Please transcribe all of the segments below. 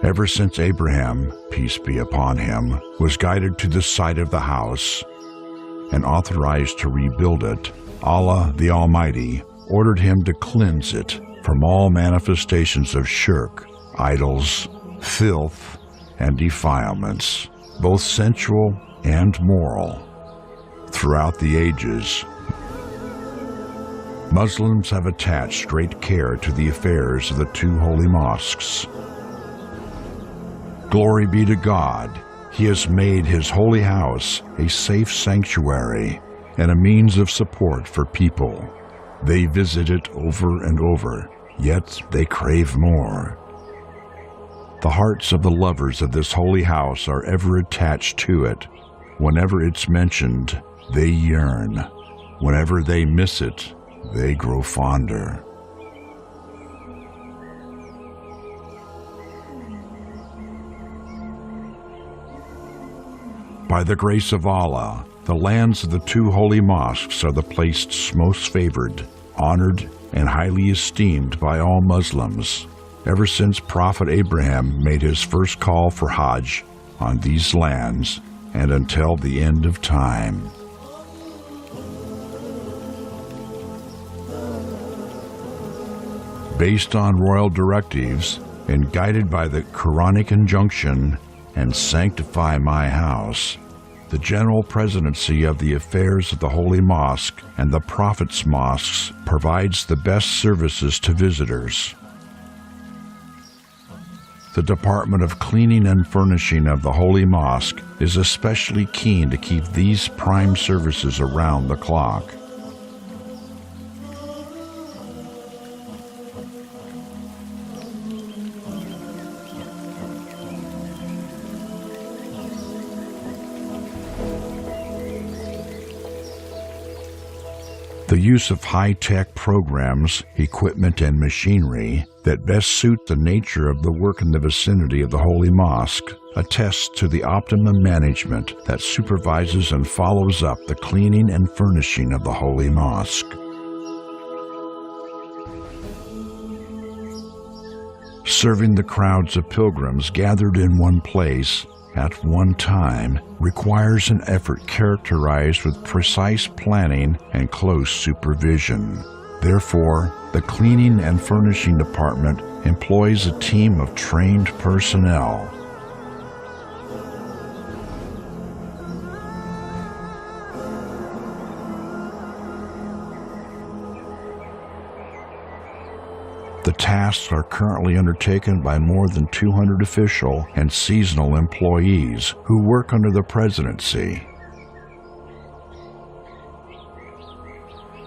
Ever since Abraham, peace be upon him, was guided to the site of the house and authorized to rebuild it, Allah the Almighty ordered him to cleanse it from all manifestations of shirk, idols, filth, and defilements, both sensual and moral. Throughout the ages, Muslims have attached great care to the affairs of the two holy mosques. Glory be to God, He has made His holy house a safe sanctuary and a means of support for people. They visit it over and over, yet they crave more. The hearts of the lovers of this holy house are ever attached to it. Whenever it's mentioned, they yearn. Whenever they miss it, they grow fonder. By the grace of Allah, the lands of the two holy mosques are the places most favored, honored, and highly esteemed by all Muslims, ever since Prophet Abraham made his first call for Hajj on these lands and until the end of time. Based on royal directives and guided by the Quranic injunction, "And sanctify my house," the general presidency of the affairs of the Holy Mosque and the Prophet's mosques provides the best services to visitors. The Department of Cleaning and Furnishing of the Holy Mosque is especially keen to keep these prime services around the clock. The use of high-tech programs, equipment, and machinery that best suit the nature of the work in the vicinity of the Holy Mosque attests to the optimum management that supervises and follows up the cleaning and furnishing of the Holy Mosque. Serving the crowds of pilgrims gathered in one place at one time requires an effort characterized with precise planning and close supervision. Therefore, the Cleaning and Furnishing Department employs a team of trained personnel. The tasks are currently undertaken by more than 200 official and seasonal employees who work under the presidency.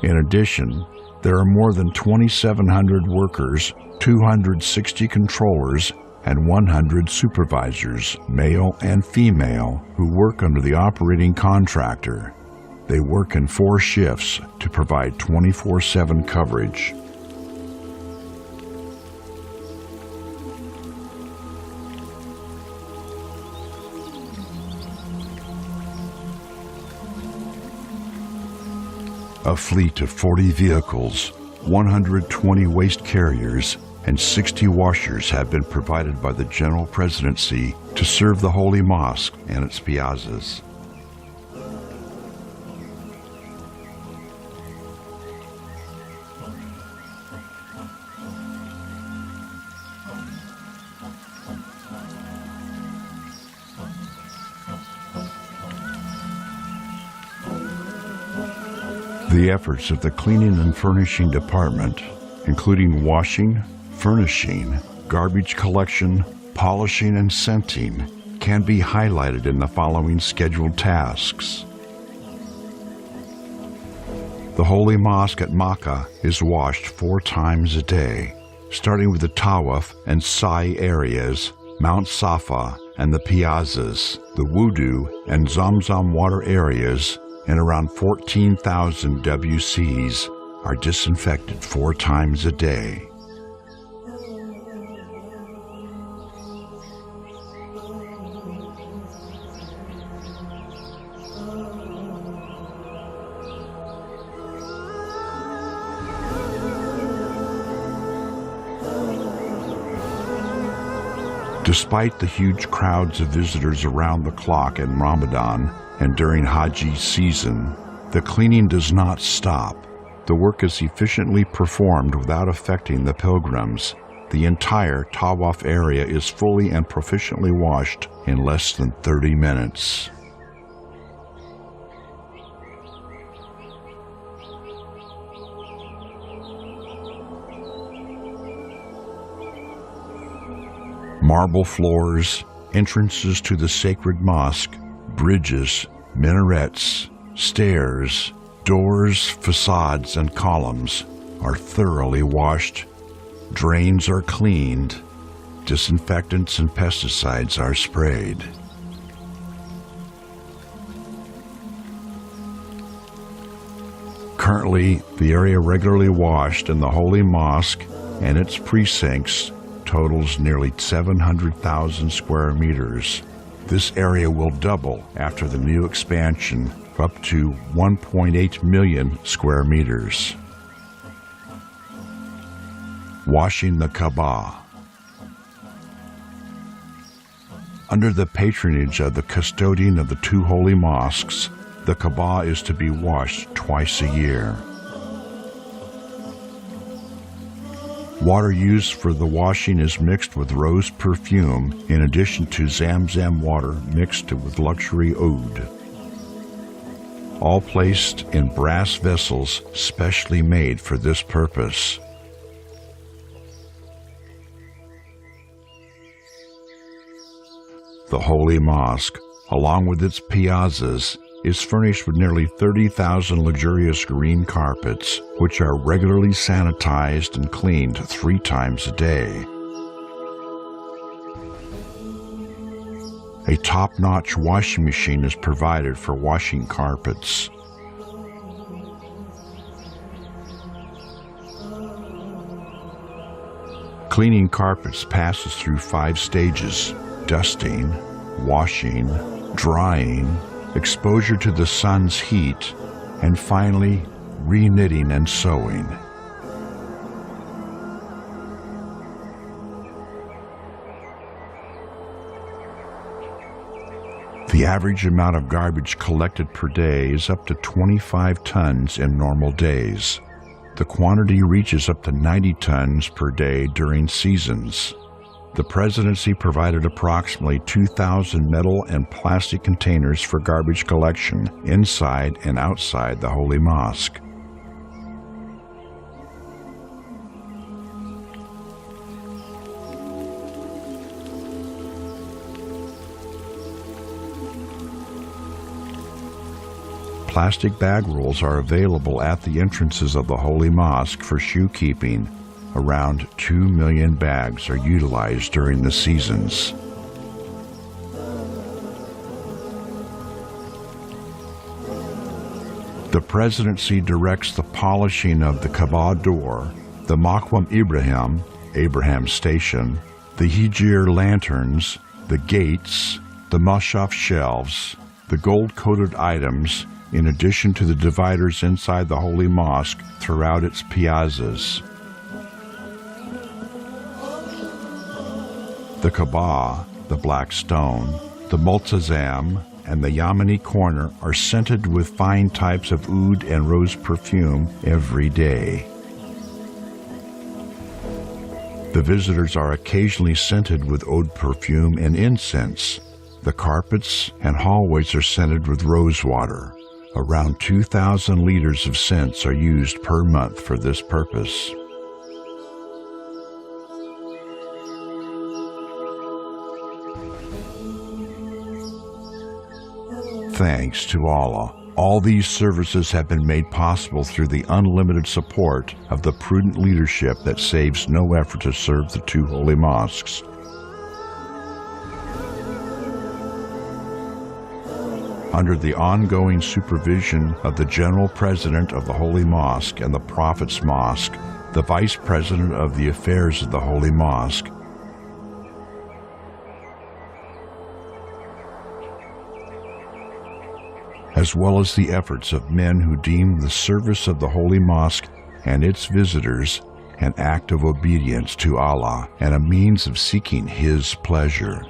In addition, there are more than 2,700 workers, 260 controllers, and 100 supervisors, male and female, who work under the operating contractor. They work in 4 shifts to provide 24/7 coverage. A fleet of 40 vehicles, 120 waste carriers, and 60 washers have been provided by the General Presidency to serve the Holy Mosque and its piazzas. The efforts of the Cleaning and Furnishing Department, including washing, furnishing, garbage collection, polishing, and scenting, can be highlighted in the following scheduled tasks. The Holy Mosque at Makkah is washed 4 times a day, starting with the Tawaf and Sa'i areas, Mount Safa, and the piazzas, the Wudu and Zamzam water areas, and around 14,000 WCs are disinfected 4 times a day. Despite the huge crowds of visitors around the clock in Ramadan and during Hajj season, the cleaning does not stop. The work is efficiently performed without affecting the pilgrims. The entire Tawaf area is fully and proficiently washed in less than 30 minutes. Marble floors, entrances to the sacred mosque, bridges, minarets, stairs, doors, facades, and columns are thoroughly washed. Drains are cleaned. Disinfectants and pesticides are sprayed. Currently, the area regularly washed in the Holy Mosque and its precincts totals nearly 700,000 square meters. This area will double after the new expansion up to 1.8 million square meters. Washing the Kaaba. Under the patronage of the custodian of the two holy mosques, the Kaaba is to be washed twice a year. Water used for the washing is mixed with rose perfume in addition to Zamzam water mixed with luxury oud. All placed in brass vessels specially made for this purpose. The Holy Mosque, along with its piazzas, is furnished with nearly 30,000 luxurious green carpets, which are regularly sanitized and cleaned 3 times a day. A top-notch washing machine is provided for washing carpets. Cleaning carpets passes through 5 stages: dusting, washing, drying, exposure to the sun's heat, and finally, re-knitting and sewing. The average amount of garbage collected per day is up to 25 tons in normal days. The quantity reaches up to 90 tons per day during seasons. The presidency provided approximately 2,000 metal and plastic containers for garbage collection inside and outside the Holy Mosque. Plastic bag rolls are available at the entrances of the Holy Mosque for shoe keeping. Around 2 million bags are utilized during the seasons. The presidency directs the polishing of the Kaaba door, the Maqam Ibrahim, Abraham's station, the Hijr lanterns, the gates, the Mashaf shelves, the gold-coated items, in addition to the dividers inside the Holy Mosque throughout its piazzas. The Kaaba, the Black Stone, the Multazam, and the Yamani Corner are scented with fine types of oud and rose perfume every day. The visitors are occasionally scented with oud perfume and incense. The carpets and hallways are scented with rose water. Around 2,000 liters of scents are used per month for this purpose. Thanks to Allah, all these services have been made possible through the unlimited support of the prudent leadership that saves no effort to serve the two holy mosques. Under the ongoing supervision of the General President of the Holy Mosque and the Prophet's Mosque, the Vice President of the Affairs of the Holy Mosque, as well as the efforts of men who deem the service of the Holy Mosque and its visitors an act of obedience to Allah and a means of seeking His pleasure.